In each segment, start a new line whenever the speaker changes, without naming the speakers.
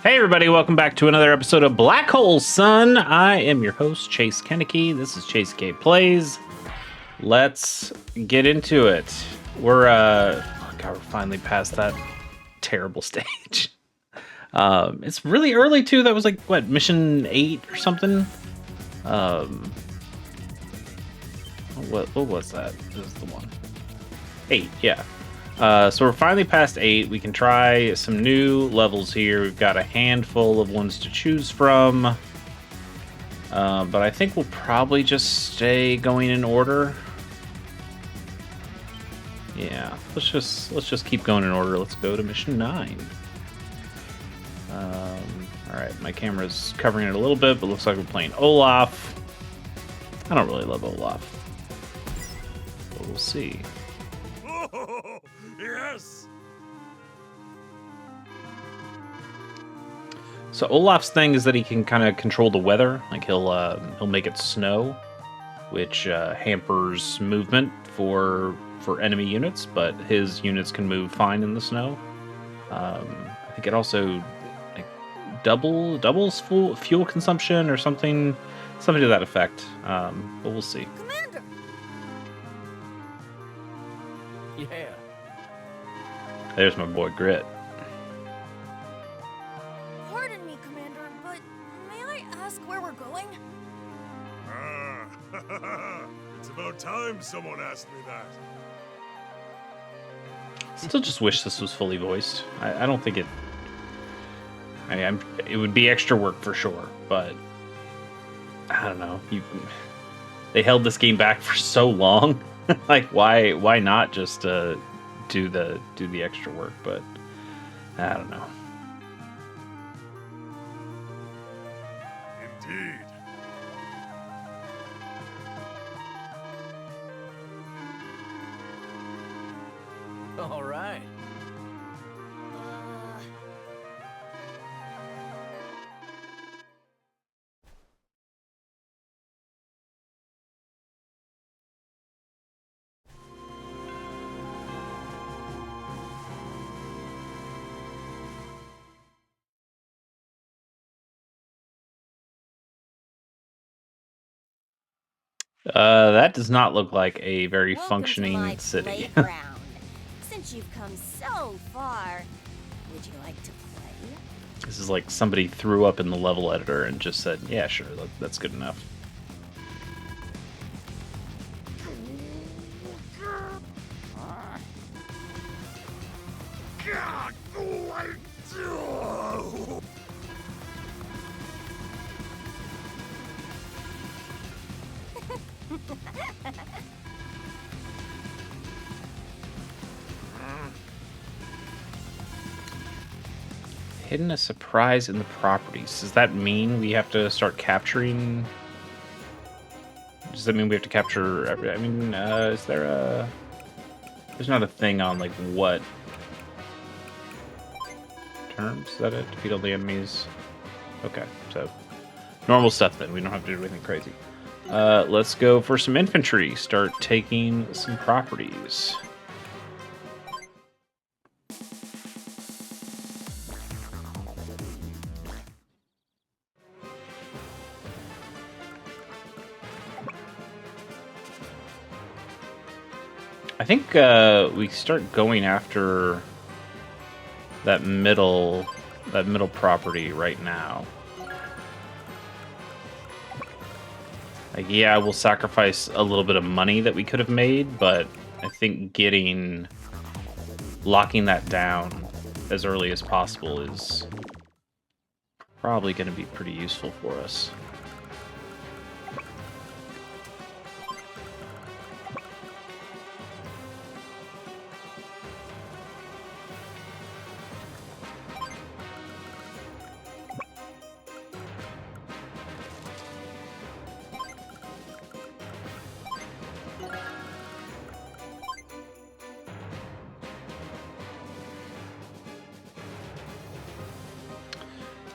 Hey everybody, welcome back to another episode of Black Hole Sun. I am your host, Chase Kenneke. This is Chase K Plays. Let's get into it. We're finally past that terrible stage. It's really early too. That was like what, mission 8 or something? What was that? This is the one. 8, yeah. So we're finally past 8. We can try some new levels here. We've got a handful of ones to choose from. But I think we'll probably just stay going in order. Yeah, let's just keep going in order. Let's go to mission 9. Alright, my camera's covering it a little bit, but looks like we're playing Olaf. I don't really love Olaf. But we'll see.
Yes.
So Olaf's thing is that he can kind of control the weather. Like he'll make it snow, which hampers movement for enemy units, but his units can move fine in the snow. I think it also like doubles fuel consumption or something to that effect. But we'll see.
Commander.
Yeah.
There's my boy Grit.
Pardon me, Commander, but may I ask where we're going?
It's about time someone asked me that.
Still just wish this was fully voiced. I don't think it... it would be extra work for sure, but... I don't know. They held this game back for so long. Like, why not just do the extra work? But I don't know.
Indeed. All right.
That does not look like a very
Welcome
functioning
to my
city.
playground. Since you've come so far, would you like to play?
This is like somebody threw up in the level editor and just said, yeah, sure, that's good enough. Hidden a surprise in the properties. Does that mean we have to start capturing? Does that mean we have to capture? I mean, is there a? There's not a thing on like what terms is that it? Defeat all the enemies. Okay, so normal stuff then. We don't have to do anything crazy. Let's go for some infantry. Start taking some properties. I think we start going after that middle property right now. Like, yeah, we'll sacrifice a little bit of money that we could have made, but I think locking that down as early as possible is probably going to be pretty useful for us.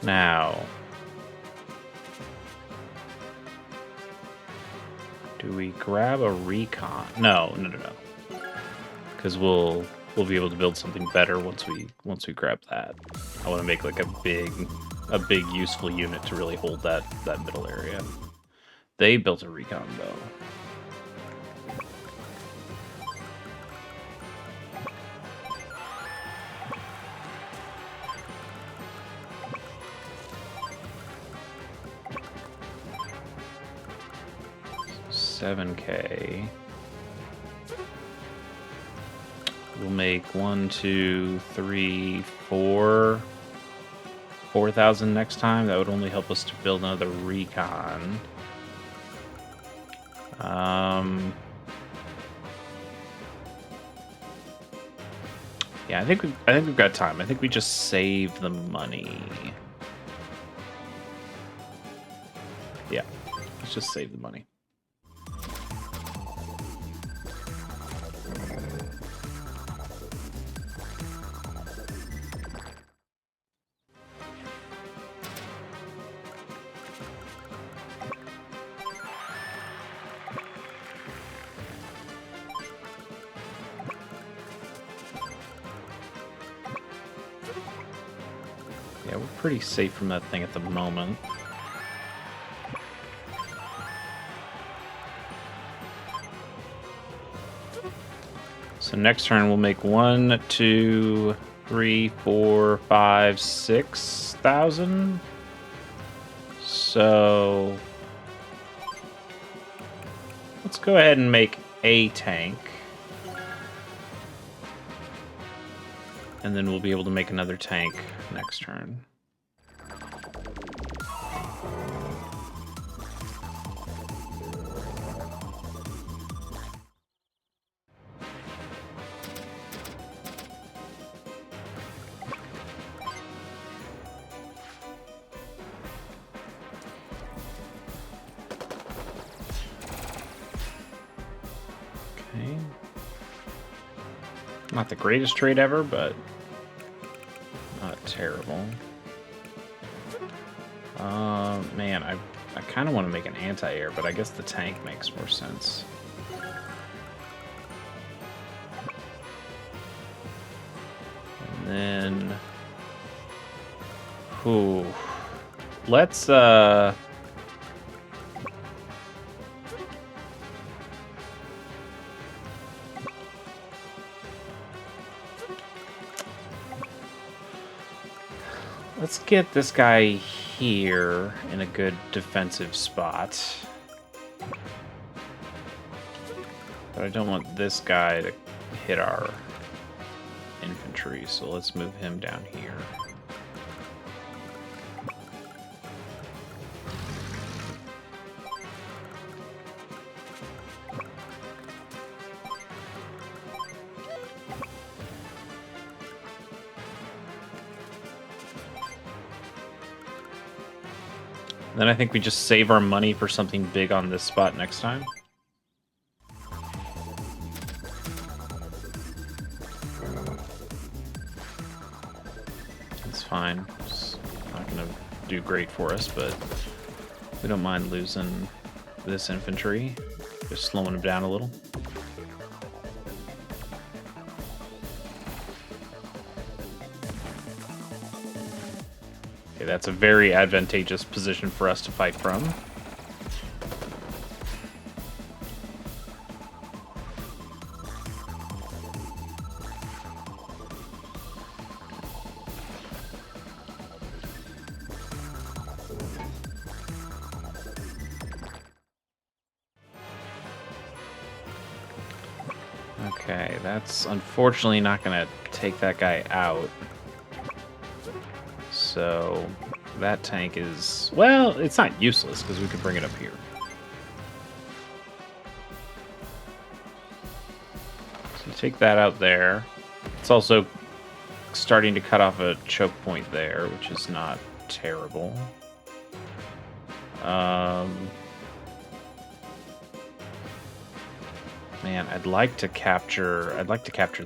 Now, do we grab a recon? No. Because we'll be able to build something better once we grab that. I want to make like a big useful unit to really hold that middle area. They built a recon though. $7K. We'll make 1, 2, 3, 4. 4,000 next time. That would only help us to build another recon. Yeah, I think we've got time. I think we just save the money. Yeah, let's just save the money. Yeah, we're pretty safe from that thing at the moment. So next turn we'll make 1, 2, 3, 4, 5, 6,000. So let's go ahead and make a tank. And then we'll be able to make another tank next turn. Okay. Not the greatest trade ever, but not terrible. Man, I kind of want to make an anti-air, but I guess the tank makes more sense. And then, let's let's get this guy here in a good defensive spot. But I don't want this guy to hit our infantry, so let's move him down here. Then I think we just save our money for something big on this spot next time. It's fine. It's not going to do great for us, but we don't mind losing this infantry. Just slowing them down a little. Okay, that's a very advantageous position for us to fight from. Okay, that's unfortunately not going to take that guy out. So that tank is, well, it's not useless because we could bring it up here. So take that out there. It's also starting to cut off a choke point there, which is not terrible. Man, I'd like to capture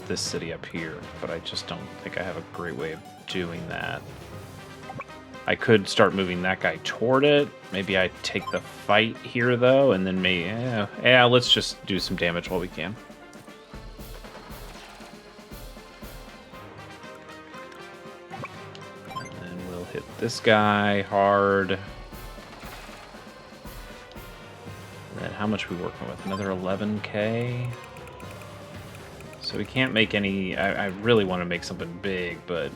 this city up here, but I just don't think I have a great way of doing that. I could start moving that guy toward it. Maybe I take the fight here, though, and then maybe... Yeah, let's just do some damage while we can. hit this guy hard. And then how much are we working with? Another 11k? So we can't make any... I really want to make something big, but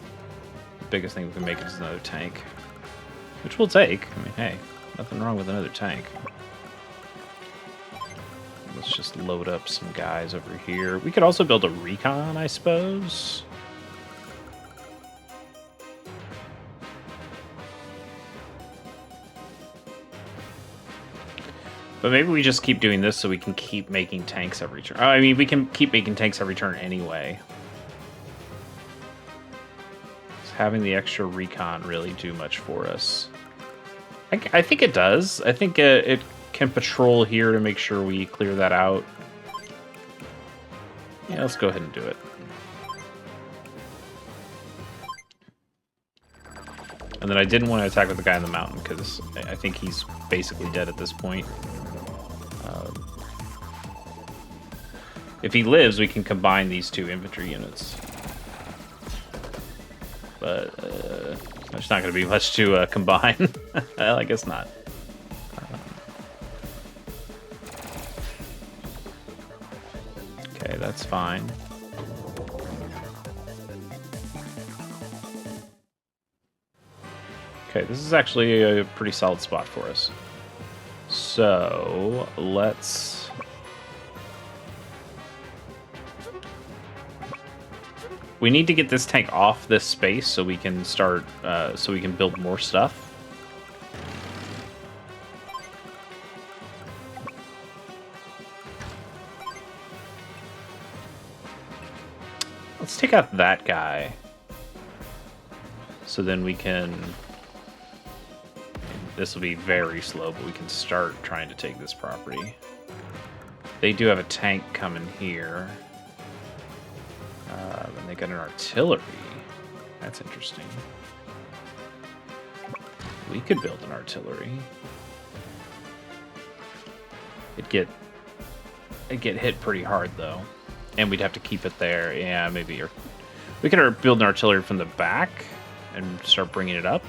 the biggest thing we can make is another tank. Which we'll take. I mean, hey, nothing wrong with another tank. Let's just load up some guys over here. We could also build a recon, I suppose. But maybe we just keep doing this so we can keep making tanks every turn. I mean, we can keep making tanks every turn anyway. Does having the extra recon really do much for us? I think it does. I think it can patrol here to make sure we clear that out. Yeah, let's go ahead and do it. And then I didn't want to attack with the guy in the mountain because I think he's basically dead at this point. If he lives, we can combine these two infantry units. But there's not going to be much to combine. Well, I guess not. Okay, that's fine. Okay, this is actually a pretty solid spot for us. So, let's... We need to get this tank off this space so we can start, so we can build more stuff. Let's take out that guy. So then we can... This will be very slow, but we can start trying to take this property. They do have a tank coming here. And they got an artillery. That's interesting. We could build an artillery. It'd get hit pretty hard though, and we'd have to keep it there. Yeah, maybe. Or we could build an artillery from the back and start bringing it up.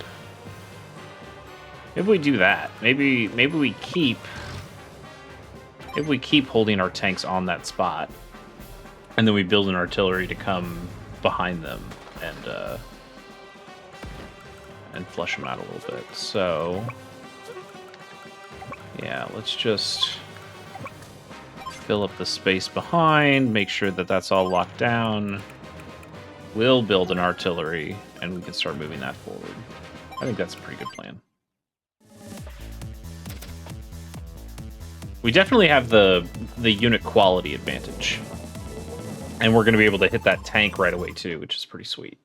Maybe we do that. Maybe we keep holding our tanks on that spot. And then we build an artillery to come behind them and flush them out a little bit. So, yeah, let's just fill up the space behind, make sure that that's all locked down. We'll build an artillery, and we can start moving that forward. I think that's a pretty good plan. We definitely have the unit quality advantage. And we're going to be able to hit that tank right away, too, which is pretty sweet.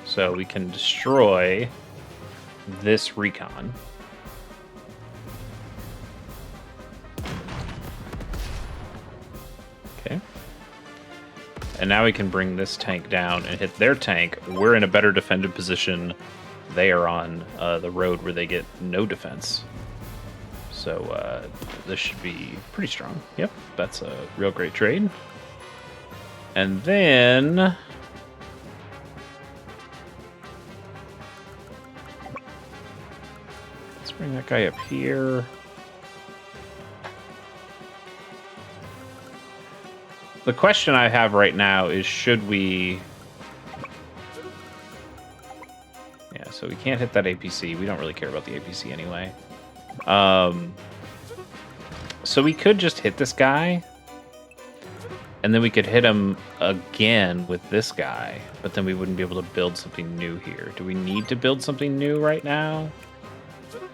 So we can destroy this recon. Okay. And now we can bring this tank down and hit their tank. We're in a better defended position. They are on the road where they get no defense. So this should be pretty strong. Yep, that's a real great trade. And then... let's bring that guy up here. The question I have right now is, should we... Yeah, so we can't hit that APC. We don't really care about the APC anyway. So we could just hit this guy, and then we could hit him again with this guy, but then we wouldn't be able to build something new here. Do we need to build something new right now?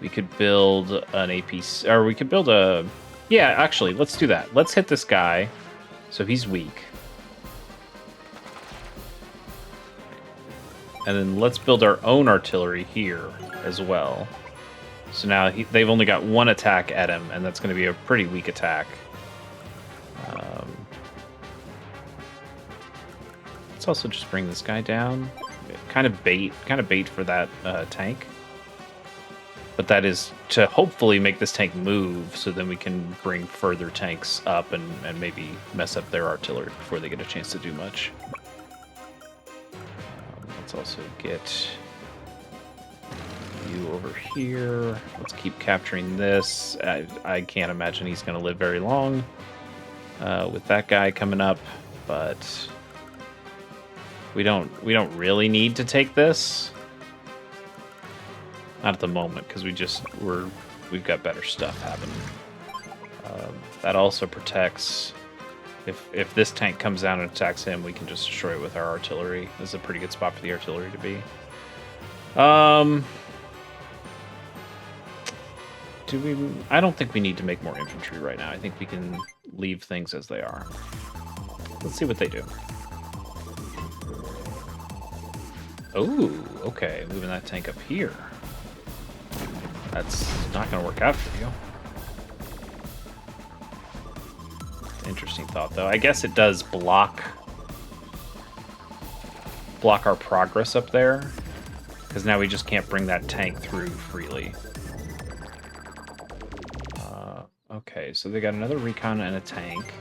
We could build an APC, or we could build a... Yeah, actually, let's do that. Let's hit this guy, so he's weak. And then let's build our own artillery here as well. So now they've only got one attack at him, and that's going to be a pretty weak attack. Let's also just bring this guy down. Kind of bait for that tank. But that is to hopefully make this tank move, so then we can bring further tanks up and maybe mess up their artillery before they get a chance to do much. let's also get you over here. Let's keep capturing this. I can't imagine he's going to live very long with that guy coming up, but we don't really need to take this. Not at the moment, because we've got better stuff happening. That also protects. If this tank comes down and attacks him, we can just destroy it with our artillery. This is a pretty good spot for the artillery to be. I don't think we need to make more infantry right now. I think we can leave things as they are. Let's see what they do. Oh, okay. Moving that tank up here. That's not going to work out for you. Interesting thought, though. I guess it does block our progress up there, because now we just can't bring that tank through freely. Okay, so they got another recon and a tank.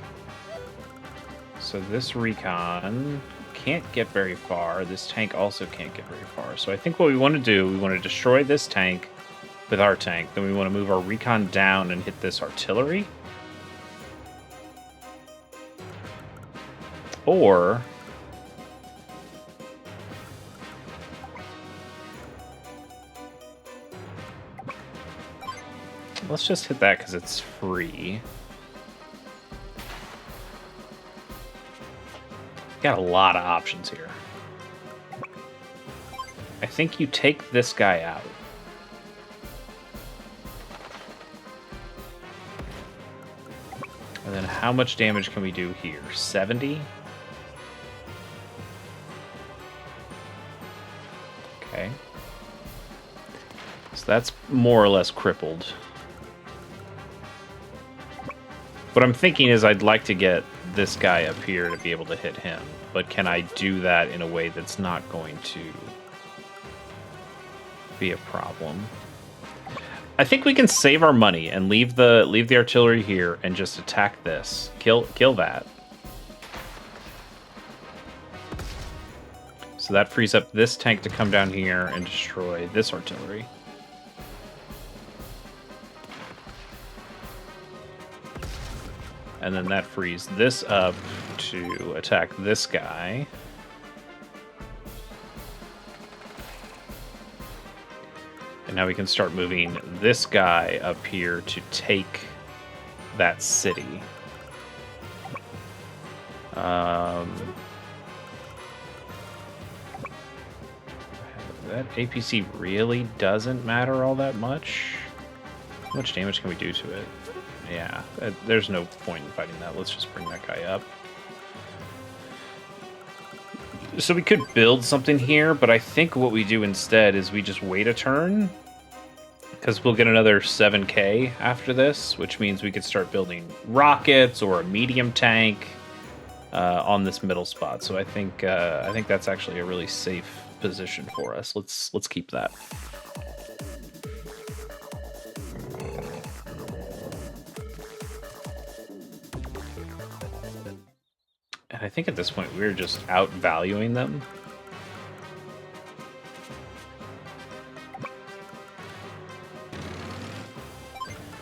So this recon can't get very far. This tank also can't get very far. So I think what we want to do, we want to destroy this tank with our tank. Then we want to move our recon down and hit this artillery. Or let's just hit that because it's free. Got a lot of options here. I think you take this guy out. And then how much damage can we do here? 70? Okay. So that's more or less crippled. What I'm thinking is I'd like to get this guy up here to be able to hit him, but can I do that in a way that's not going to be a problem? I think we can save our money and leave the artillery here and just attack this. Kill that. So that frees up this tank to come down here and destroy this artillery. And then that frees this up to attack this guy. And now we can start moving this guy up here to take that city. That APC really doesn't matter all that much. How much damage can we do to it? Yeah, there's no point in fighting that. Let's just bring that guy up. So we could build something here, but I think what we do instead is we just wait a turn, because we'll get another 7k after this, which means we could start building rockets or a medium tank on this middle spot. So I think that's actually a really safe position for us. Let's keep that. And I think at this point we're just outvaluing them.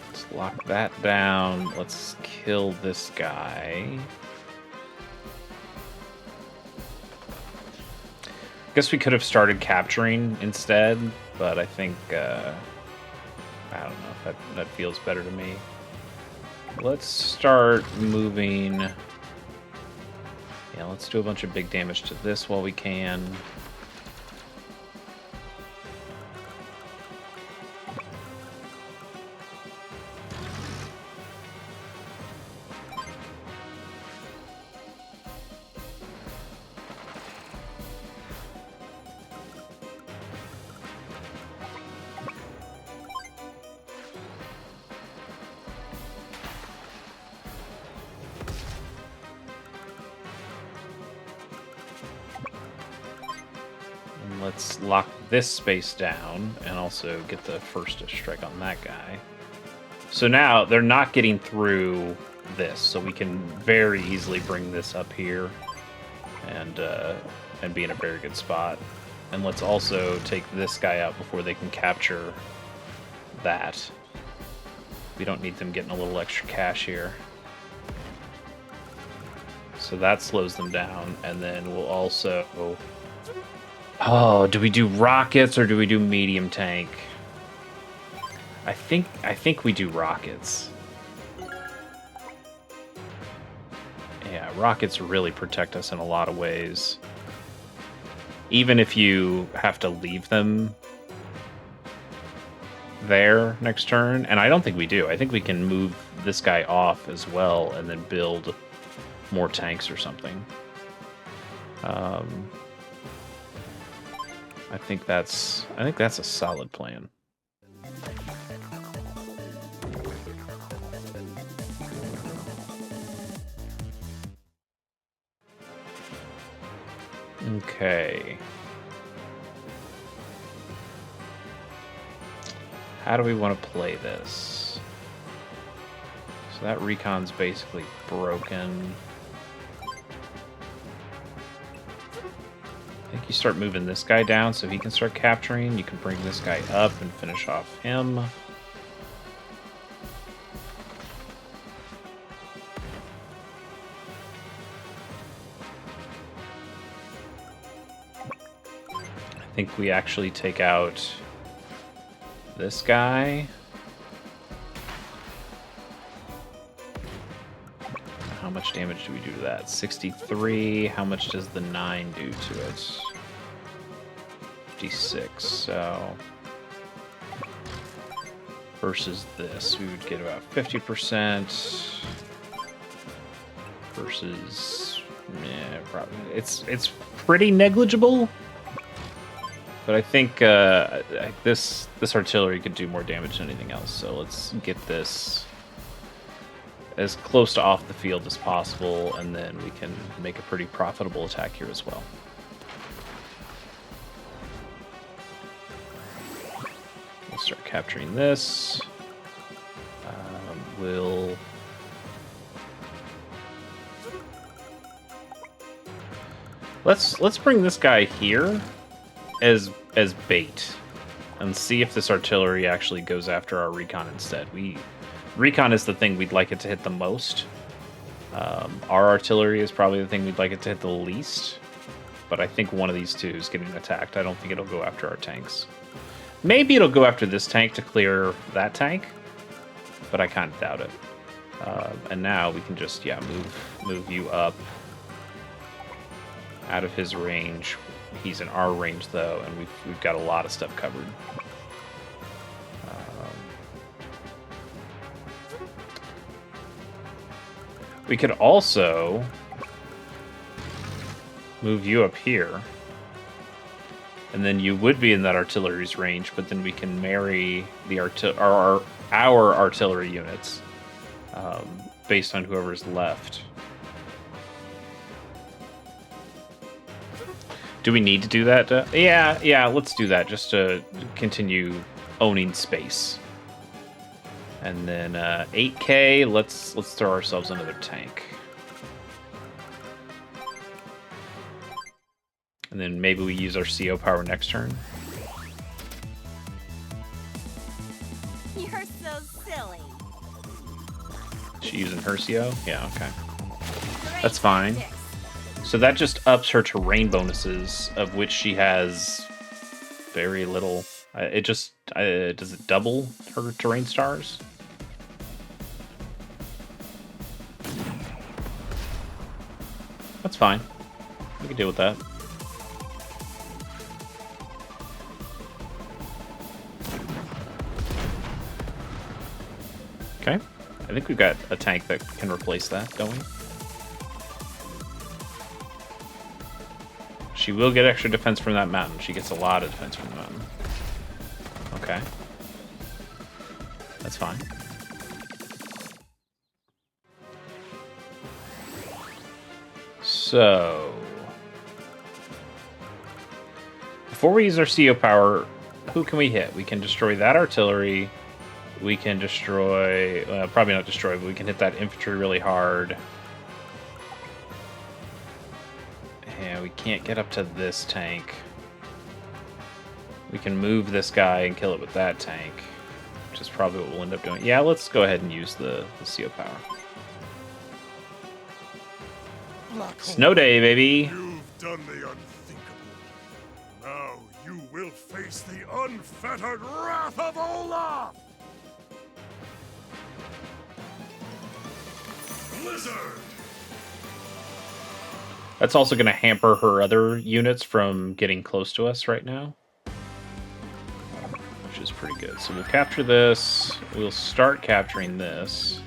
Let's lock that down. Let's kill this guy. Guess we could have started capturing instead, but I think I don't know, that feels better to me. Let's start moving. Yeah, let's do a bunch of big damage to this while we can. Let's lock this space down and also get the first strike on that guy. So now they're not getting through this, so we can very easily bring this up here and be in a very good spot. And let's also take this guy out before they can capture that. We don't need them getting a little extra cash here. So that slows them down, and then we'll also... Oh, do we do rockets or do we do medium tank? I think we do rockets. Yeah, rockets really protect us in a lot of ways. Even if you have to leave them there next turn, and I don't think we do. I think we can move this guy off as well and then build more tanks or something. I think that's a solid plan. Okay. How do we want to play this? So that recon's basically broken. I think you start moving this guy down so he can start capturing. You can bring this guy up and finish off him. I think we actually take out this guy. How much damage do we do to that? 63. How much does the 9 do to it? 56. So versus this, we would get about 50%. Versus, yeah, probably it's pretty negligible. But I think this artillery could do more damage than anything else. So let's get this as close to off the field as possible, and then we can make a pretty profitable attack here as well. We'll start capturing this. Let's bring this guy here as bait and see if this artillery actually goes after our recon instead. Recon is the thing we'd like it to hit the most. Our artillery is probably the thing we'd like it to hit the least. But I think one of these two is getting attacked. I don't think it'll go after our tanks. Maybe it'll go after this tank to clear that tank, but I kind of doubt it. And now we can just, yeah, move you up out of his range. He's in our range though, and we've got a lot of stuff covered. We could also move you up here, and then you would be in that artillery's range, but then we can marry the our artillery units based on whoever's left. Do we need to do that? Yeah, let's do that just to continue owning space. And then 8K, let's throw ourselves another tank. And then maybe we use our CO power next turn.
You're so silly.
She using her CO? Yeah, okay.
Great
That's fine.
tactics.
So that just ups her terrain bonuses, of which she has very little. It just does it double her terrain stars? That's fine. We can deal with that. Okay. I think we've got a tank that can replace that, don't we? She will get extra defense from that mountain. She gets a lot of defense from the mountain. Okay. That's fine. So, before we use our CO power, who can we hit? We can destroy that artillery. We can destroy, probably not destroy, but we can hit that infantry really hard. Yeah, we can't get up to this tank. We can move this guy and kill it with that tank, which is probably what we'll end up doing. Yeah, let's go ahead and use the CO power. Snow day, baby!
You've done the unthinkable. Now you will face the unfettered wrath of Olaf! Blizzard!
That's also going to hamper her other units from getting close to us right now, which is pretty good. So we'll capture this. We'll start capturing this.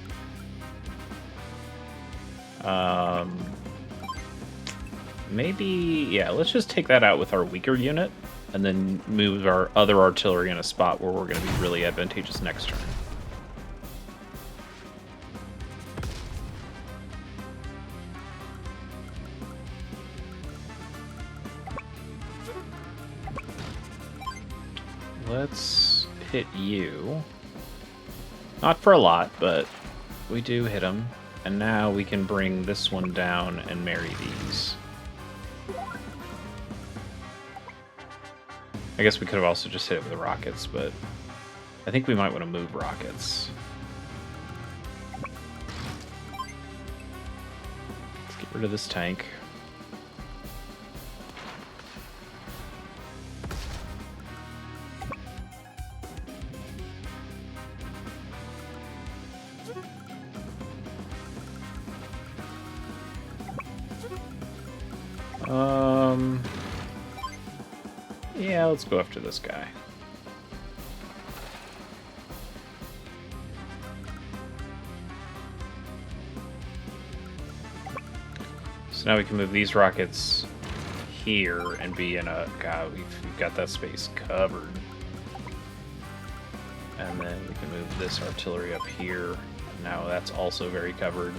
Maybe, yeah, let's just take that out with our weaker unit and then move our other artillery in a spot where we're going to be really advantageous next turn. Let's hit you. Not for a lot, but we do hit him. And now we can bring this one down and marry these. I guess we could have also just hit it with the rockets, but I think we might want to move rockets. Let's get rid of this tank. Yeah, let's go after this guy. So now we can move these rockets here and be in a... God, we've got that space covered. And then we can move this artillery up here. Now that's also very covered.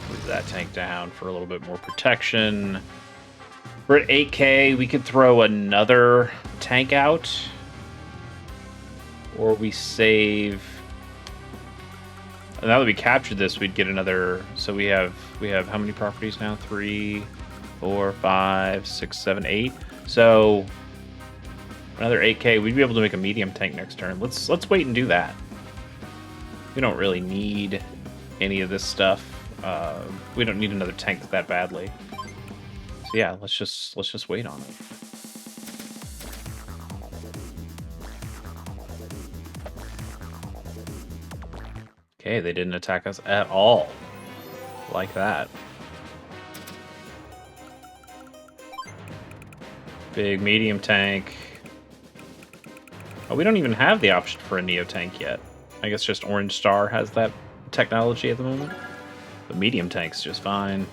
Move that tank down for a little bit more protection. We're at 8k. We could throw another tank out. Or we save... Now that we captured this, we'd get another... So we have how many properties now? 3, 4, 5, 6, 7, 8. So another 8k. We'd be able to make a medium tank next turn. Let's wait and do that. We don't really need any of this stuff. We don't need another tank that badly. So yeah, let's just wait on it. Okay, they didn't attack us at all. Like that. Big medium tank. Oh, we don't even have the option for a Neo tank yet. I guess just Orange Star has that technology at the moment. The medium tank's just fine.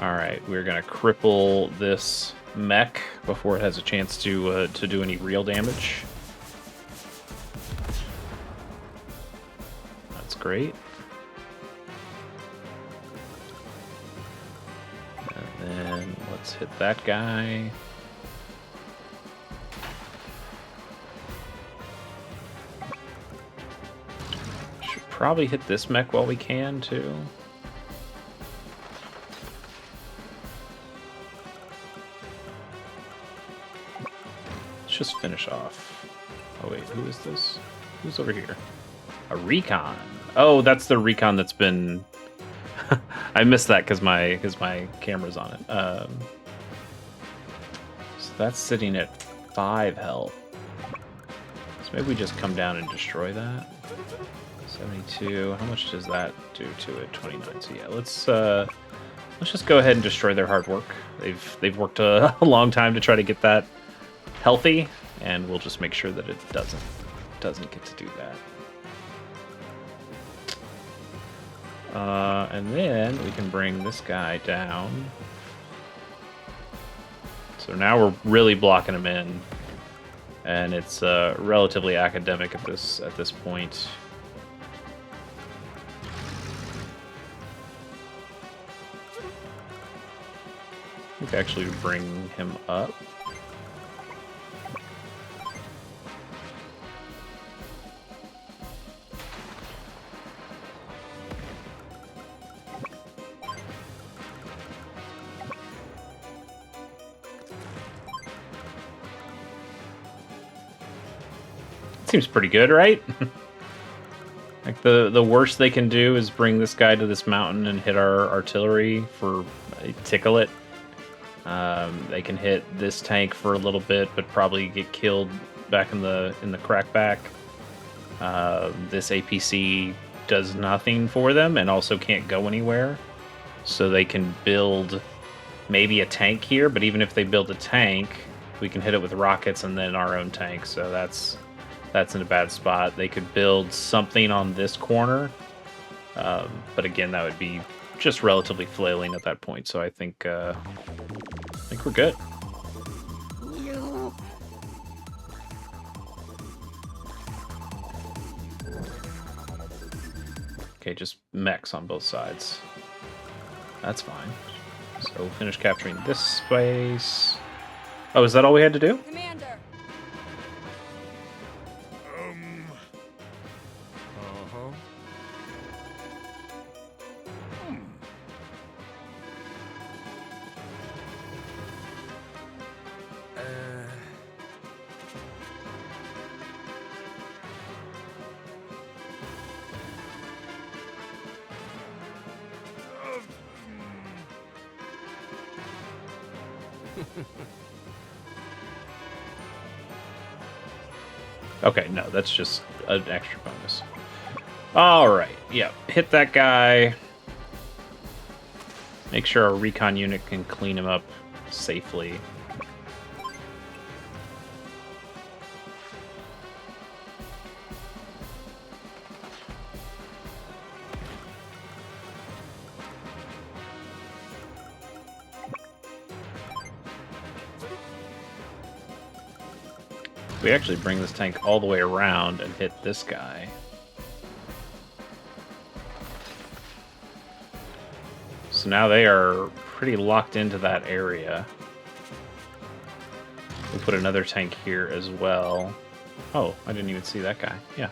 Alright, we're gonna cripple this mech before it has a chance to do any real damage. That's great. And then let's hit that guy. Should probably hit this mech while we can, too. Just finish off. Oh wait, who is this? Who's over here? A recon. Oh, that's the recon that's been... I missed that because my camera's on it. So that's sitting at 5 health. So maybe we just come down and destroy that. 72. How much does that do to it? 29. So yeah, let's just go ahead and destroy their hard work. They've worked a long time to try to get that healthy, and we'll just make sure that it doesn't get to do that. And then we can bring this guy down. So now we're really blocking him in, and it's relatively academic at this point. We can actually bring him up. Seems pretty good, right? Like the worst they can do is bring this guy to this mountain and hit our artillery for tickle it. They can hit this tank for a little bit, but probably get killed back in the crackback. This APC does nothing for them and also can't go anywhere. So they can build maybe a tank here, but even if they build a tank, we can hit it with rockets and then our own tank. So that's in a bad spot. They could build something on this corner, but again, that would be just relatively flailing at that point. So I think we're good. Okay, just mechs on both sides. That's fine. So finish capturing this space. Oh, is that all we had to do?
Commander.
Uh-huh.
Okay, no, that's just an extra bonus. Alright, yeah, hit that guy. Make sure our recon unit can clean him up safely. We actually bring this tank all the way around and hit this guy. So now they are pretty locked into that area. We'll put another tank here as well. Oh, I didn't even see that guy. Yeah.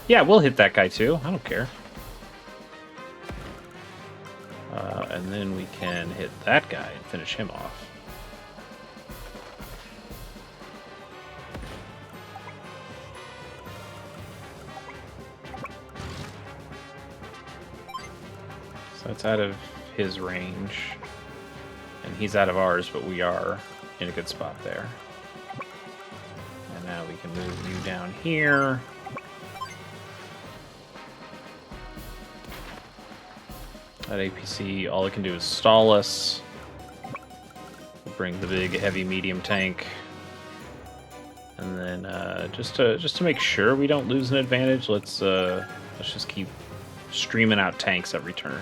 Yeah, we'll hit that guy too. I don't care. And then we can hit that guy and finish him off. So that's out of his range. And he's out of ours, but we are in a good spot there. And now we can move you down here. That APC, all it can do is stall us. We'll bring the big, heavy, medium tank. And then just to make sure we don't lose an advantage, let's just keep streaming out tanks every turn.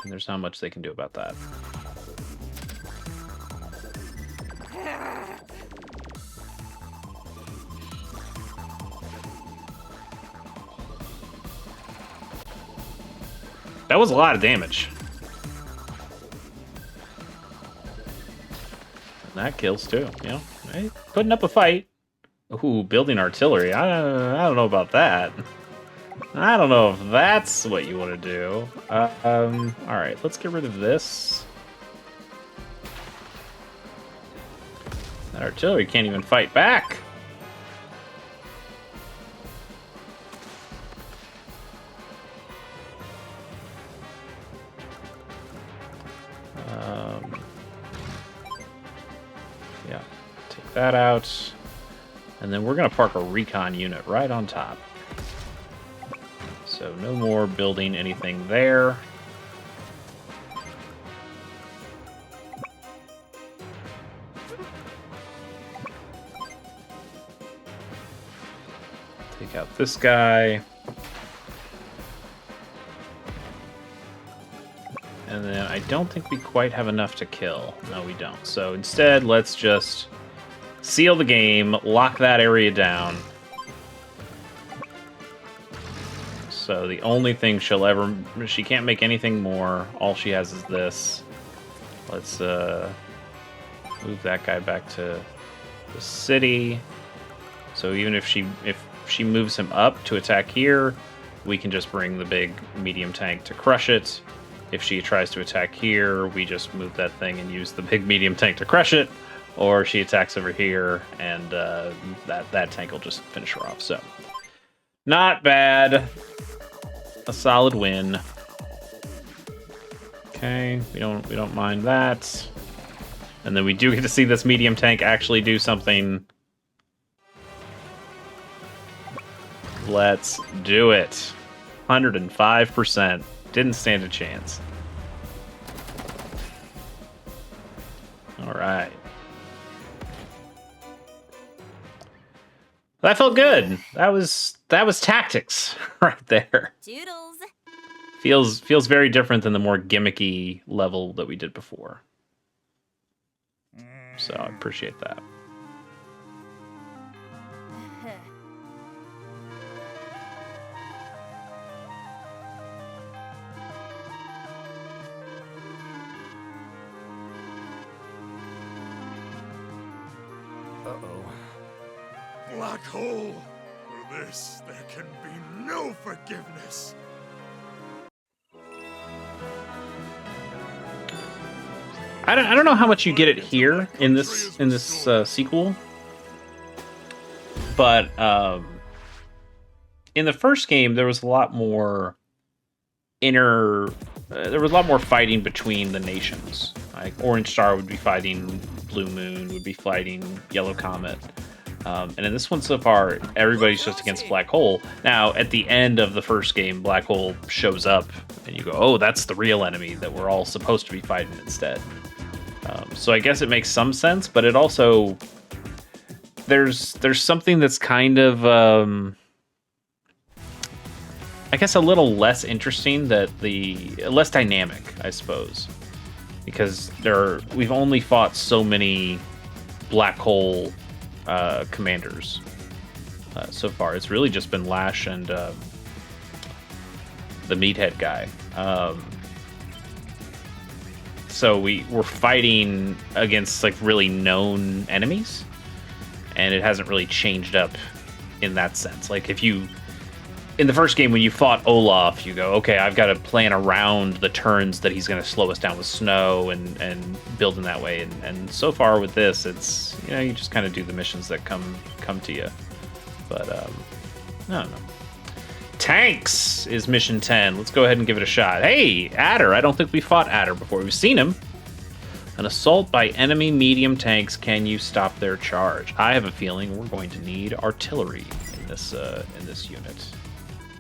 And there's not much they can do about that. That was a lot of damage. And that kills too, you know? Right? Putting up a fight. Ooh, building artillery. I don't know about that. I don't know if that's what you want to do. Alright, let's get rid of this. That artillery can't even fight back. Yeah, take that out. And then we're going to park a recon unit right on top. So no more building anything there. Take out this guy. And then I don't think we quite have enough to kill. No, we don't. So instead, let's just seal the game, lock that area down. So the only thing she can't make anything more. All she has is this. Let's move that guy back to the city. So even if she moves him up to attack here, we can just bring the big medium tank to crush it. If she tries to attack here, we just move that thing and use the big medium tank to crush it. or she attacks over here, and that tank will just finish her off. So, not bad. A solid win. Okay, we don't mind that. And then we do get to see this medium tank actually do something. Let's do it. 105%. Didn't stand a chance. All right. That felt good. That was tactics right there.
Doodles.
Feels very different than the more gimmicky level that we did before. So I appreciate that.
Uh-oh. Black hole! For this, there can be no forgiveness.
I don't know how much you get it here in this sequel, but in the first game there was a lot more there was a lot more fighting between the nations. Like Orange Star would be fighting Blue Moon, would be fighting Yellow Comet, and in this one so far everybody's just against Black Hole. Now at the end of the first game, Black Hole shows up, and you go, "Oh, that's the real enemy that we're all supposed to be fighting instead." So I guess it makes some sense, but it also there's something that's kind of I guess a little less interesting, that less dynamic, I suppose, because we've only fought so many Black Hole commanders so far. It's really just been Lash and the Meathead guy. So we're fighting against like really known enemies, and it hasn't really changed up in that sense. Like in the first game when you fought Olaf, you go, okay, I've got to plan around the turns that he's going to slow us down with snow and build in that way. And so far with this, it's, you just kind of do the missions that come to you. But I don't know. Tanks is mission 10. Let's go ahead and give it a shot. Hey, Adder. I don't think we fought Adder before. We've seen him. An assault by enemy medium tanks. Can you stop their charge? I have a feeling we're going to need artillery in this unit,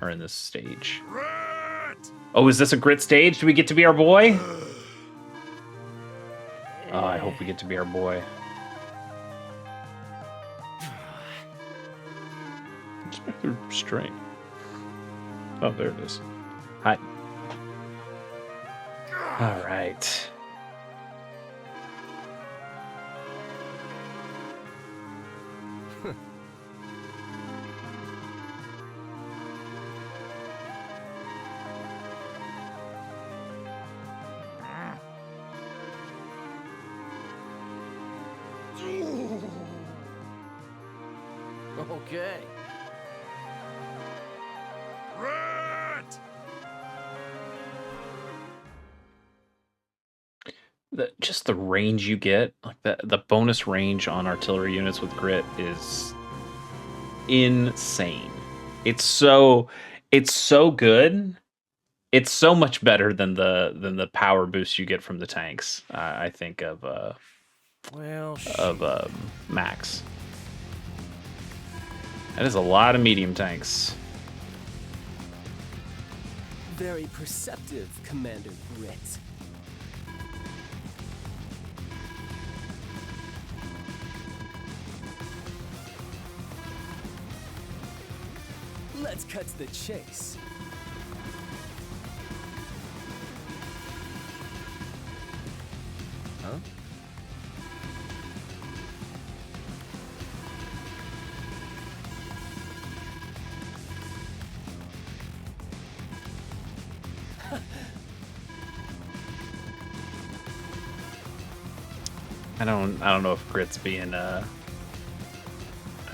or in this stage.
Grit!
Oh, is this a Grit stage? Do we get to be our boy? Oh, I hope we get to be our boy. What's back there straight? Oh, there it is. Hi. All right.
Okay.
Grit!
Just the range you get, like the bonus range on artillery units with Grit is insane. It's so good. It's so much better than the power boost you get from the tanks. I think of Max. That is a lot of medium tanks.
Very perceptive, Commander Grit. Let's cut to the chase. Huh?
I don't know if Grit's being I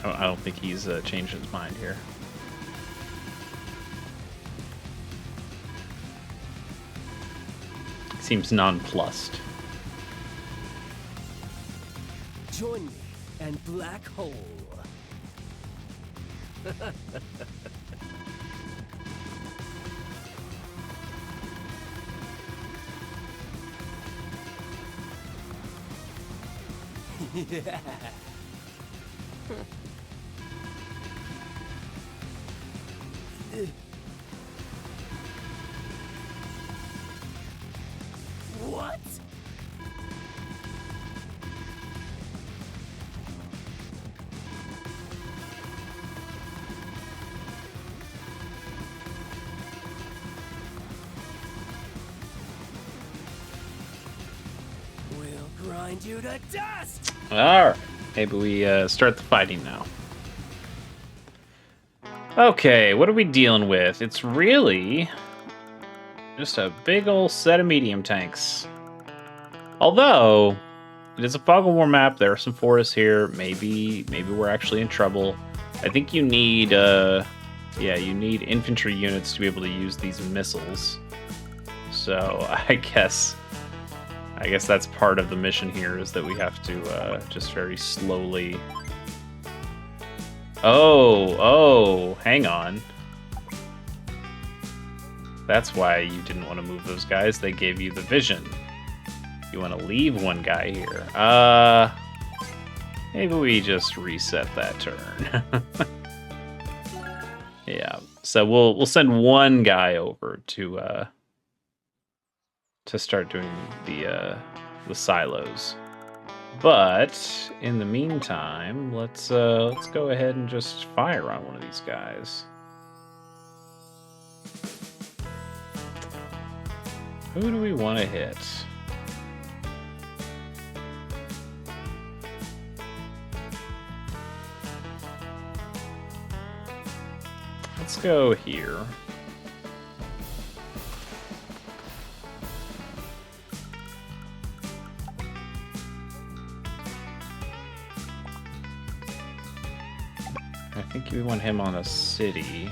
don't think he's changed his mind here. Seems nonplussed.
Join me and Black Hole. Yeah. What? We'll grind you to dust!
Alright, maybe we start the fighting now. Okay, what are we dealing with? It's really just a big old set of medium tanks. Although, it is a fog of war map, there are some forests here, maybe we're actually in trouble. I think you need, you need infantry units to be able to use these missiles. So, I guess that's part of the mission here, is that we have to just very slowly... Oh, hang on. That's why you didn't want to move those guys. They gave you the vision. You want to leave one guy here. Maybe we just reset that turn. Yeah. So we'll send one guy over to start doing the silos. But in the meantime, let's go ahead and just fire on one of these guys. Who do we want to hit? Let's go here. I think we want him on a city.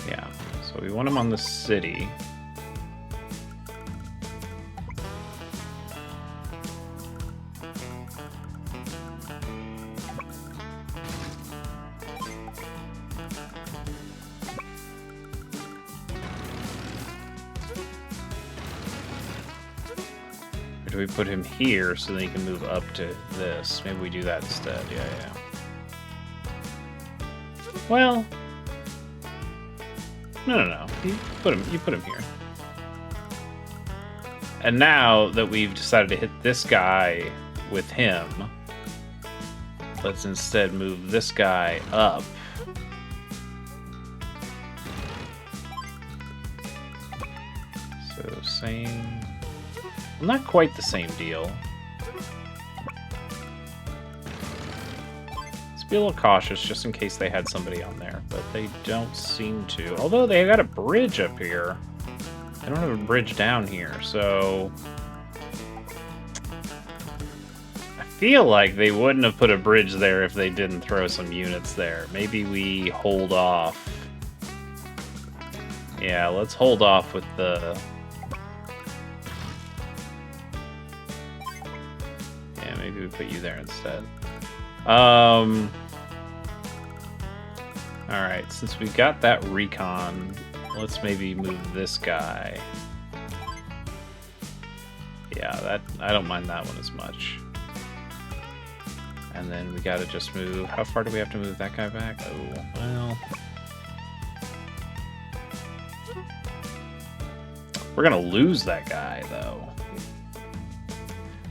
Yeah, so we want him on the city. Or do we put him here so then he can move up to this? Maybe we do that instead. Yeah. Well, no. You put him here. And now that we've decided to hit this guy with him, let's instead move this guy up. So same. Well, not quite the same deal. Let's be a little cautious just in case they had somebody on there, but they don't seem to. Although they got a bridge up here. They don't have a bridge down here, so... I feel like they wouldn't have put a bridge there if they didn't throw some units there. Maybe we hold off. Yeah, let's hold off with the... Yeah, maybe we put you there instead. Alright, since we got that recon, let's maybe move this guy. Yeah, I don't mind that one as much. And then we gotta just move... How far do we have to move that guy back? Oh, well... We're gonna lose that guy, though.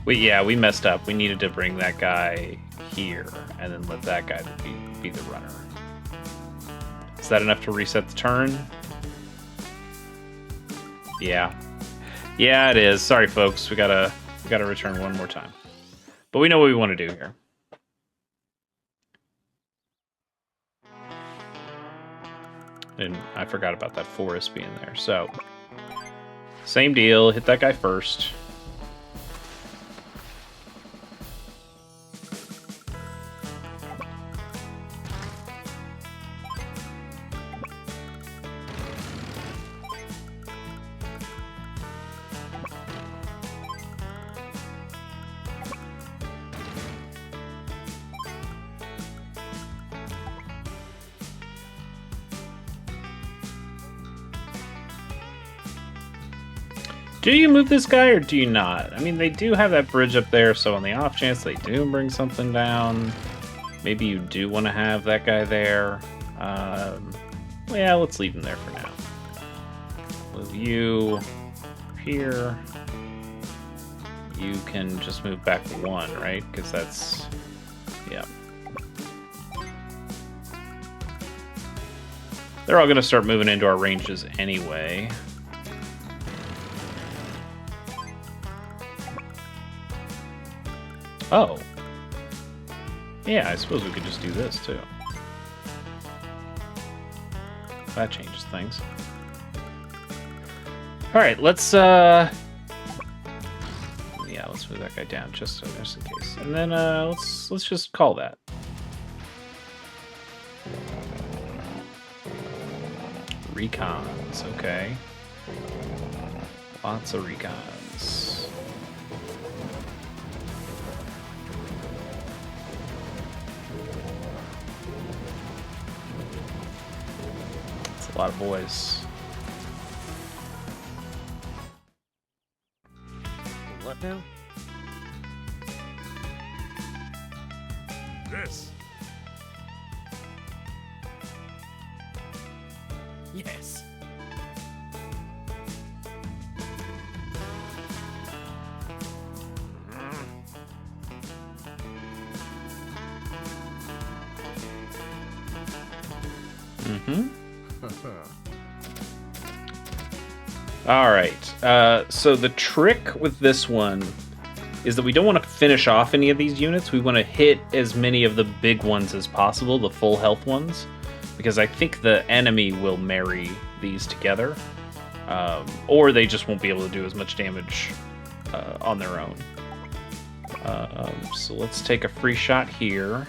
We messed up. We needed to bring that guy here, and then let that guy be the runner. Is that enough to reset the turn? Yeah. Yeah, it is. Sorry, folks. We gotta return one more time. But we know what we want to do here. And I forgot about that forest being there. So, same deal. Hit that guy first. Do you move this guy or do you not? I mean, they do have that bridge up there, so on the off chance they do bring something down, maybe you do want to have that guy there. Yeah, let's leave him there for now. Move you here. You can just move back 1, right? Because that's... yeah. They're all going to start moving into our ranges anyway. Oh. Yeah, I suppose we could just do this, too. That changes things. Alright, let's, yeah, let's move that guy down just in case. And then, let's just call that. Recons, okay. Lots of recons. That's a lot of boys.
What now?
This.
Yes.
Mm-hmm. All right. So the trick with this one is that we don't want to finish off any of these units. We want to hit as many of the big ones as possible, the full health ones, because I think the enemy will marry these together, or they just won't be able to do as much damage on their own. So let's take a free shot here.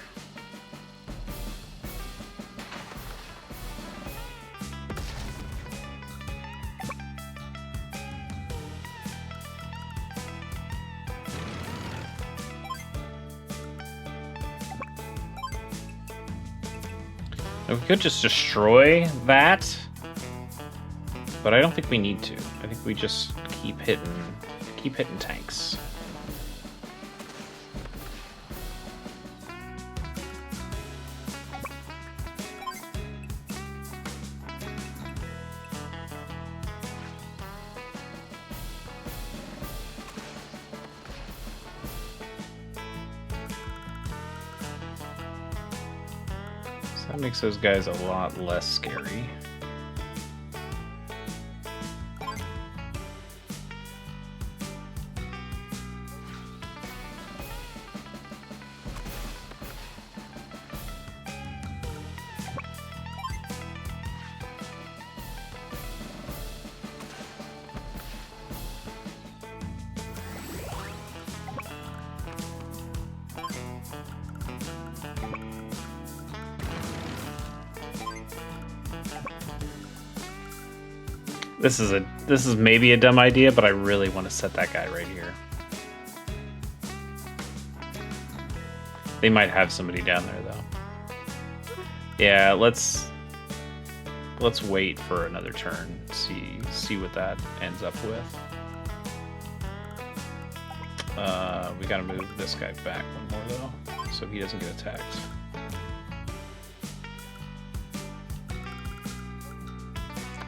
We could just destroy that, but I don't think we need to. I think we just keep hitting tanks. That makes those guys a lot less scary. This is maybe a dumb idea, but I really want to set that guy right here. They might have somebody down there though. Yeah, let's wait for another turn. See what that ends up with. We gotta move this guy back one more though, so he doesn't get attacked.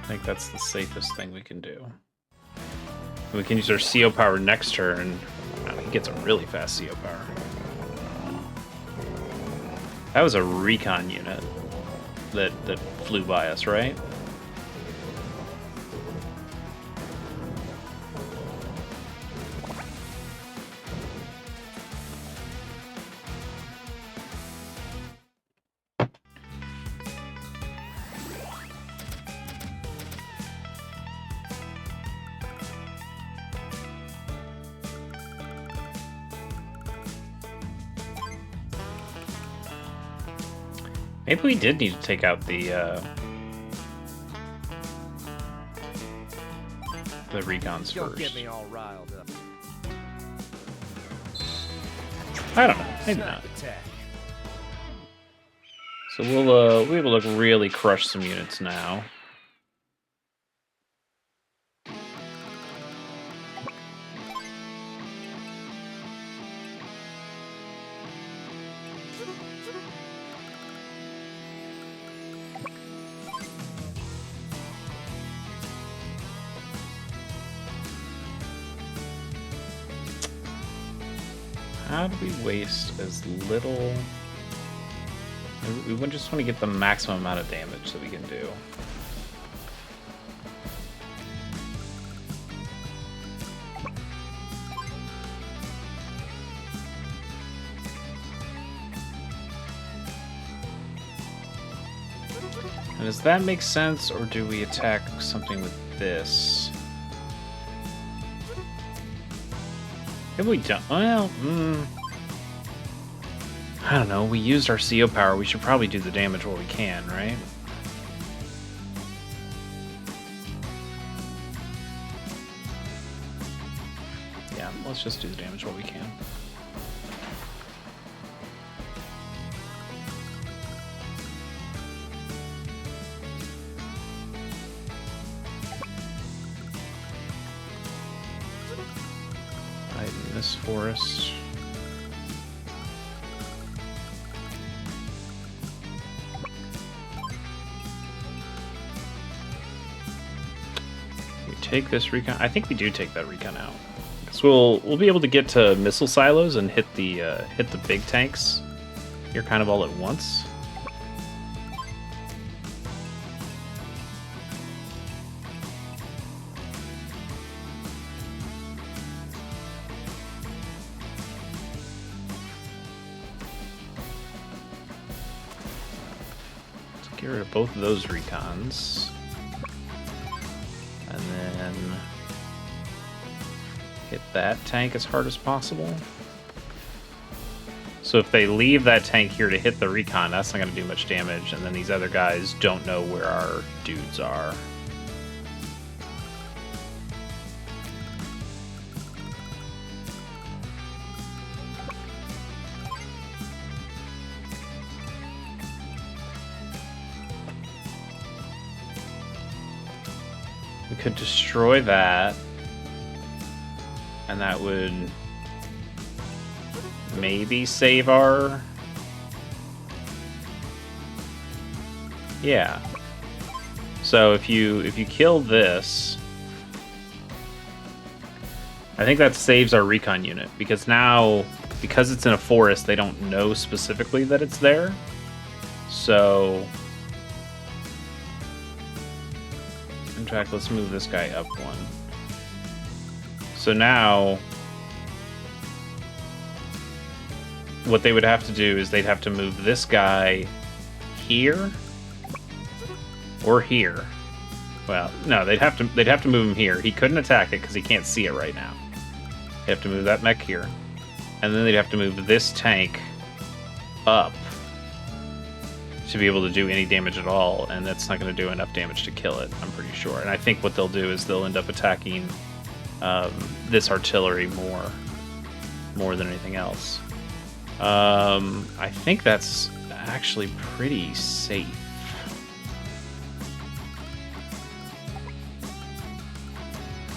I think that's the safest thing we can do. We can use our CO power next turn. Oh, he gets a really fast CO power. That was a recon unit that flew by us, right? Maybe we did need to take out the recons
Don't
first.
get me all riled up.
I don't know. Maybe
Snipe
not.
attack.
So we'll be able to really crush some units now. how do we waste as little? We just want to get the maximum amount of damage that we can do. And does that make sense, or do we attack something with this? If we don't, well, I don't know. We used our CO power. We should probably do the damage while we can, right? Yeah, let's just do the damage while we can. In this forest. We take this recon. I think we do take that recon out. So we'll be able to get to missile silos and hit the big tanks here kind of all at once. Get rid of both of those recons. And then hit that tank as hard as possible. So if they leave that tank here to hit the recon, that's not going to do much damage. And then these other guys don't know where our dudes are. We could destroy that, and that would maybe save our... Yeah. So if you kill this, I think that saves our recon unit, because now, because it's in a forest, they don't know specifically that it's there. So... In fact, let's move this guy up one. So now, what they would have to do is they'd have to move this guy here or here. Well, no, they'd have to move him here. He couldn't attack it because he can't see it right now. They have to move that mech here, and then they'd have to move this tank up to be able to do any damage at all, and that's not going to do enough damage to kill it, I'm pretty sure. And I think what they'll do is they'll end up attacking this artillery more than anything else. I think that's actually pretty safe.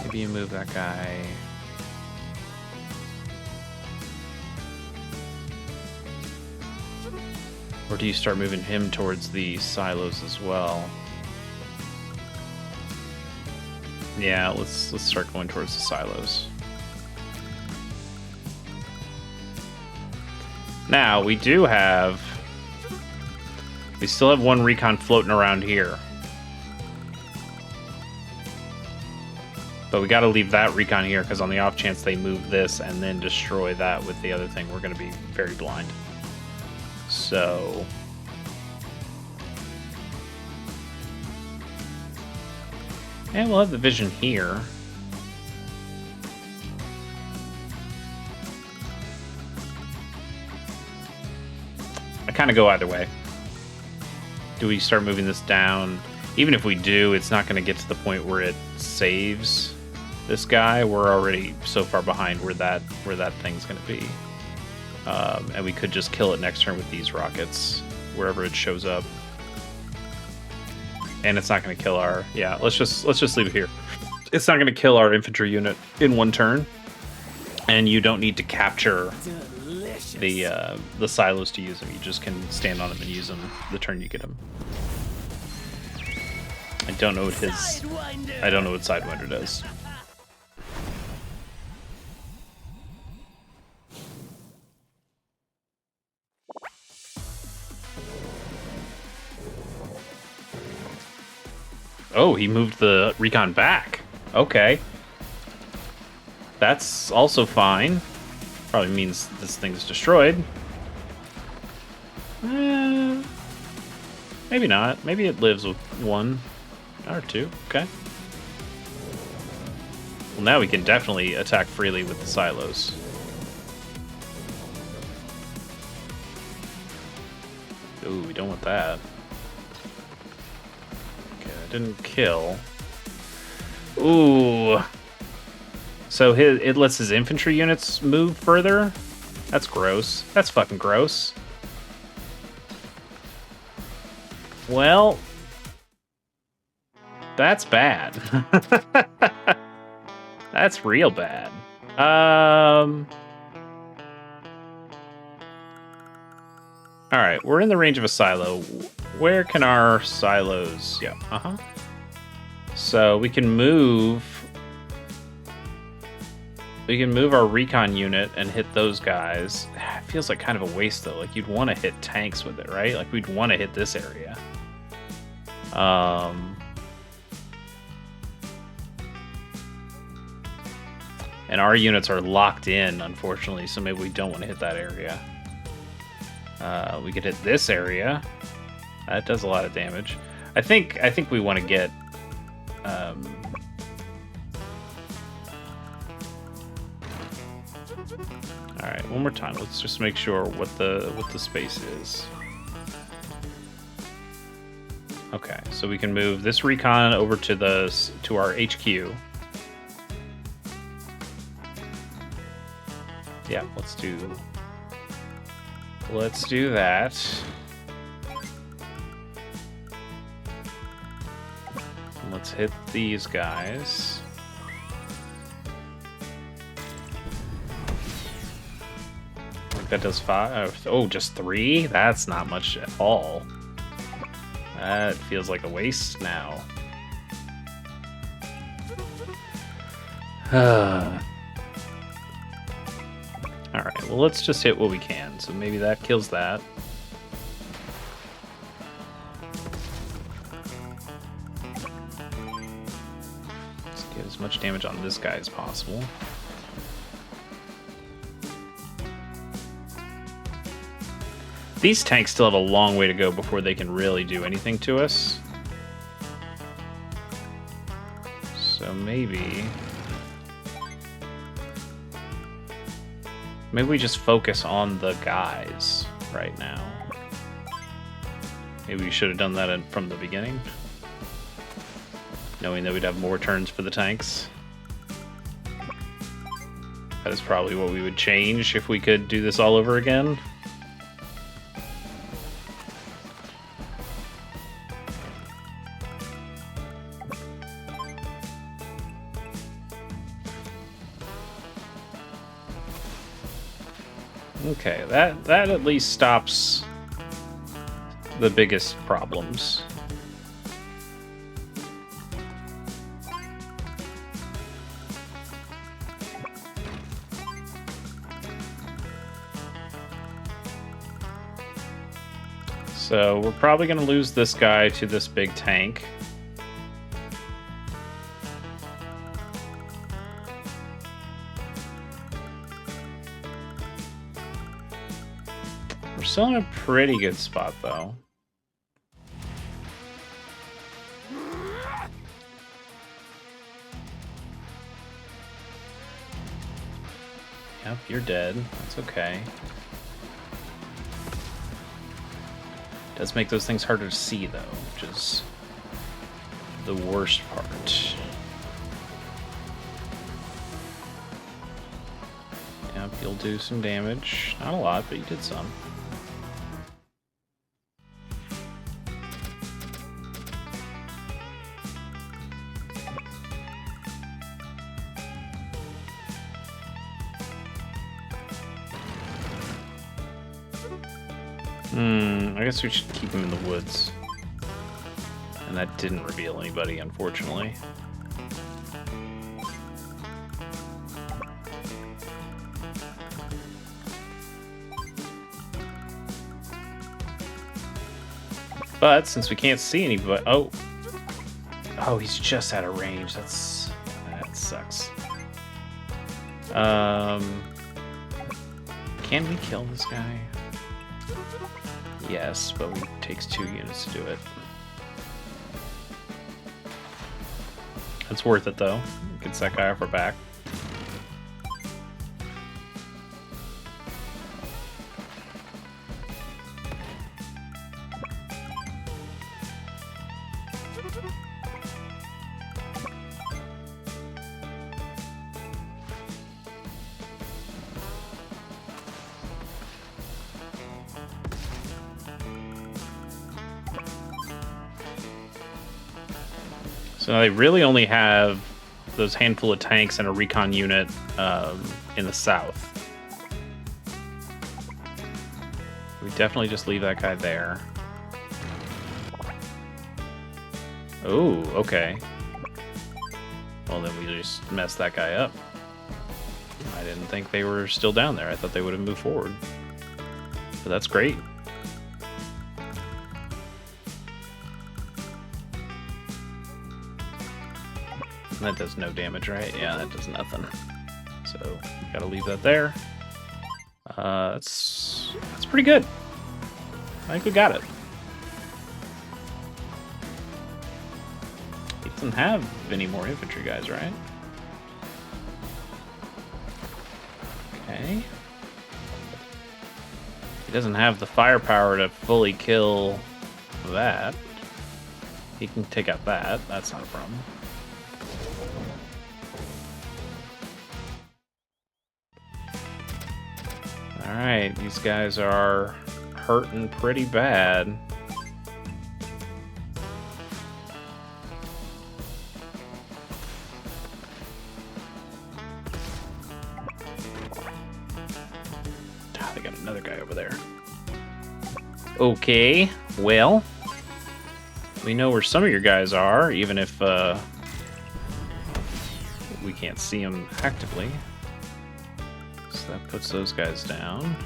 Maybe you move that guy. Or do you start moving him towards the silos as well? Yeah, let's start going towards the silos. Now, we still have one recon floating around here. But we gotta leave that recon here, because on the off chance they move this and then destroy that with the other thing, we're gonna be very blind. So... And we'll have the vision here. I kind of go either way. Do we start moving this down? Even if we do, it's not going to get to the point where it saves this guy. We're already so far behind where that thing's going to be. And we could just kill it next turn with these rockets, wherever it shows up. And it's not going to kill our... Yeah, let's just leave it here. It's not going to kill our infantry unit in one turn. And you don't need to capture the silos to use them. You just can stand on them and use them the turn you get them. I don't know what Sidewinder does. Oh, he moved the recon back. Okay. That's also fine. Probably means this thing's destroyed. Maybe not. Maybe it lives with 1 or 2. Okay. Well, now we can definitely attack freely with the silos. Ooh, we don't want that. Okay, that didn't kill. Ooh. So it lets his infantry units move further? That's gross. That's fucking gross. Well, that's bad. That's real bad. Alright, we're in the range of a silo. Where can our silos... Yeah, So we can move... We can move our recon unit and hit those guys. It feels like kind of a waste, though. Like, you'd want to hit tanks with it, right? Like, we'd want to hit this area. And our units are locked in, unfortunately, so maybe we don't want to hit that area. We could hit this area. That does a lot of damage. I think we want to get... Alright, one more time. Let's just make sure what the space is. Okay, so we can move this recon over to our HQ. Yeah, let's do that. Let's hit these guys. I think that does 5. Oh, just 3? That's not much at all. That feels like a waste now. Alright, well, let's just hit what we can. So maybe that kills that. Let's get as much damage on this guy as possible. These tanks still have a long way to go before they can really do anything to us. So maybe we just focus on the guys right now. Maybe we should have done that from the beginning, knowing that we'd have more turns for the tanks. That is probably what we would change if we could do this all over again. Okay, that at least stops the biggest problems. So we're probably going to lose this guy to this big tank. We're still in a pretty good spot, though. Yep, you're dead. That's okay. Does make those things harder to see, though, which is the worst part. Yep, you'll do some damage. Not a lot, but you did some. I guess we should keep him in the woods. And that didn't reveal anybody, unfortunately. But since we can't see anybody... Oh, Oh, he's just out of range. That sucks. Can we kill this guy? Yes, but it takes 2 units to do it. It's worth it though. Gets that guy off our back. So they really only have those handful of tanks and a recon unit in the south. We definitely just leave that guy there. Oh, okay. Well, then we just messed that guy up. I didn't think they were still down there. I thought they would have moved forward. But that's great. That does no damage, right? Yeah, that does nothing. So, gotta leave that there. That's pretty good. I think we got it. He doesn't have any more infantry guys, right? Okay. He doesn't have the firepower to fully kill that. He can take out that. That's not a problem. Alright, these guys are hurting pretty bad. Ah, they got another guy over there. Okay, well, we know where some of your guys are, even if we can't see them actively. So that puts those guys down.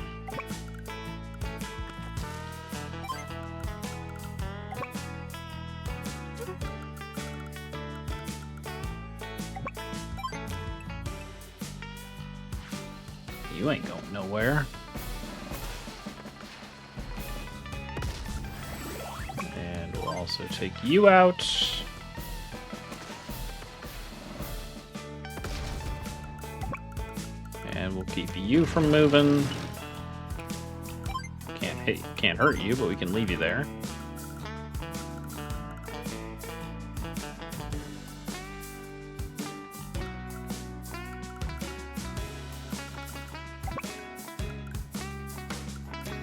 You ain't going nowhere. And we'll also take you out. And we'll keep you from moving. Can't hurt you, but we can leave you there.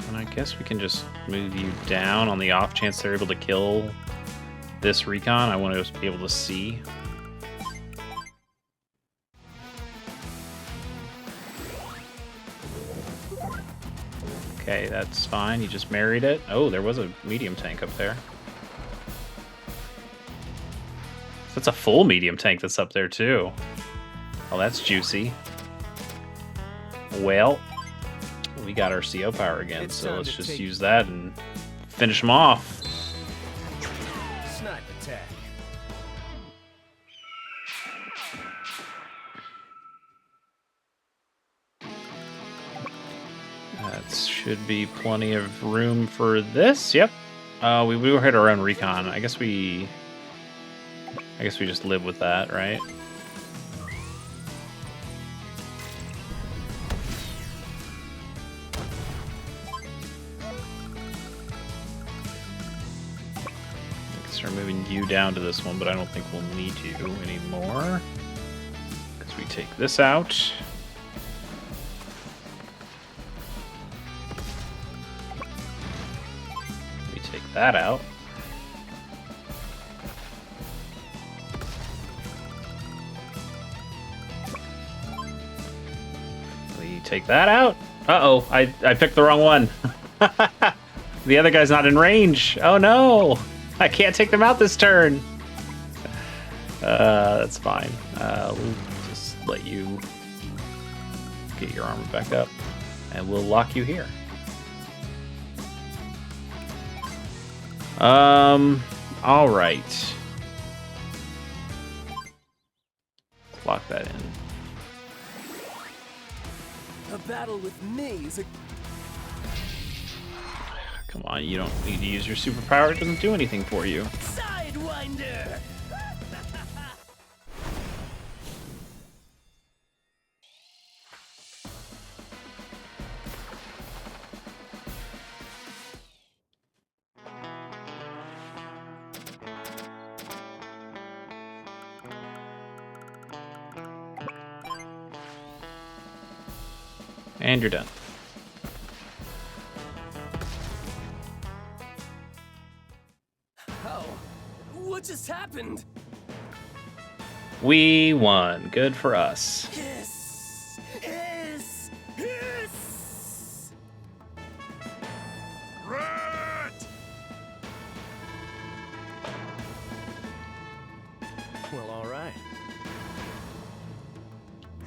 And I guess we can just move you down on the off chance they're able to kill this recon. I want to be able to see. Okay, that's fine. You just married it. Oh, there was a medium tank up there. That's a full medium tank that's up there, too. Oh, that's juicy. Well, we got our CO power again, so let's just use that and finish them off.
Snipe attack.
That should be plenty of room for this. Yep. We will hit our own recon. I guess we just live with that, right? Start moving you down to this one, but I don't think we'll need you anymore because we take this out. We take that out. We take that out. Uh-oh, I picked the wrong one. The other guy's not in range. Oh no! I can't take them out this turn. That's fine. We'll just let you get your armor back up, and we'll lock you here. All right. lock that in.
A battle with me is a...
Come on, you don't need to use your superpower. It doesn't do anything for you.
Sidewinder!
And you're done.
Oh, what just happened?
We won. Good for us.
Yes! Yes! Yes!
Grit!
Well, all right.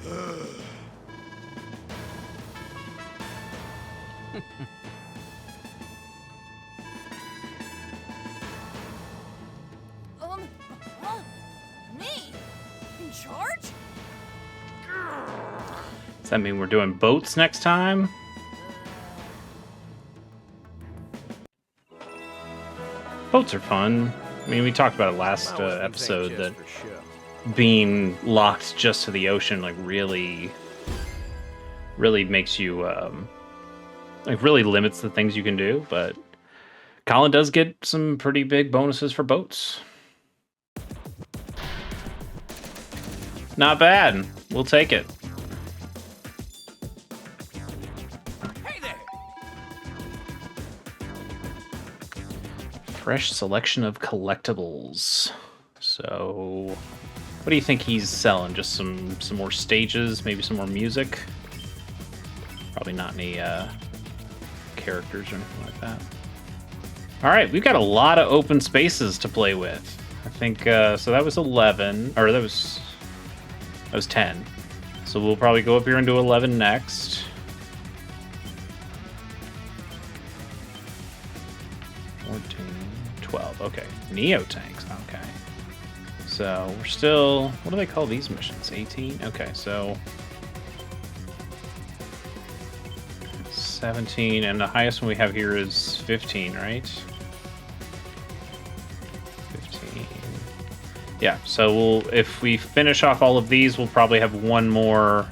Huh? Me? In charge?
Does that mean we're doing boats next time? Boats are fun. I mean, we talked about it last
My weapons ain't
episode
just
that
for show.
being locked just to the ocean like really makes you like really limits the things you can do, but Colin does get some pretty big bonuses for boats. Not bad. We'll take it.
Hey there!
Fresh selection of collectibles. So what do you think he's selling? Just some more stages, maybe some more music? Probably not any characters or anything like that. All right, we've got a lot of open spaces to play with. I think so that was 11, or that was 10. So we'll probably go up here and do 11 next. 14, 12. Okay, Neo tanks. Okay. So we're still, what do they call these missions? 18? Okay, so 17, and the highest one we have here is 15, right? 15. Yeah, so if we finish off all of these, we'll probably have one more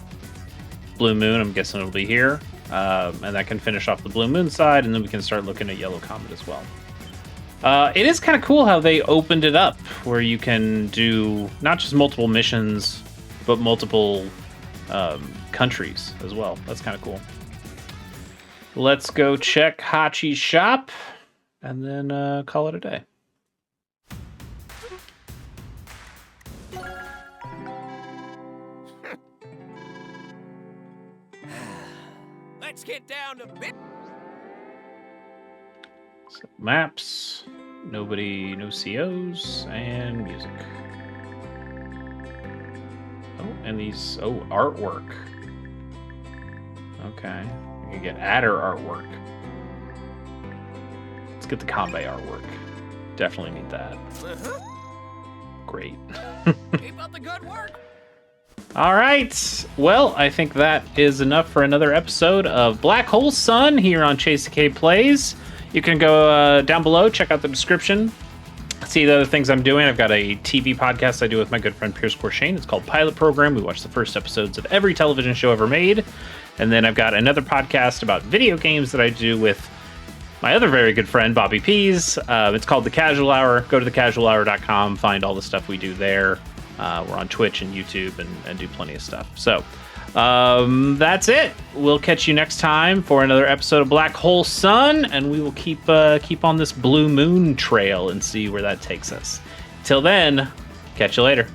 Blue Moon. I'm guessing it'll be here. And that can finish off the Blue Moon side, and then we can start looking at Yellow Comet as well. It is kind of cool how they opened it up, where you can do not just multiple missions, but multiple countries as well. That's kind of cool. Let's go check Hachi's shop, and then call it a day.
Let's get down to bit.
So maps, no COs, and music. Oh, and these, artwork. Okay, you can get adder artwork. Let's get the combat artwork. Definitely need that.
Uh-huh.
Great.
Keep up the good work.
All right. Well, I think that is enough for another episode of Black Hole Sun here on Chase the K Plays. You can go down below, check out the description, see the other things I'm doing. I've got a TV podcast I do with my good friend Pierce Corshane. It's called Pilot Program. We watch the first episodes of every television show ever made. And then I've got another podcast about video games that I do with my other very good friend, Bobby Pease. It's called The Casual Hour. Go to thecasualhour.com, find all the stuff we do there. We're on Twitch and YouTube and do plenty of stuff. So that's it. We'll catch you next time for another episode of Black Hole Sun, and we will keep on this Blue Moon trail and see where that takes us. Till then, catch you later.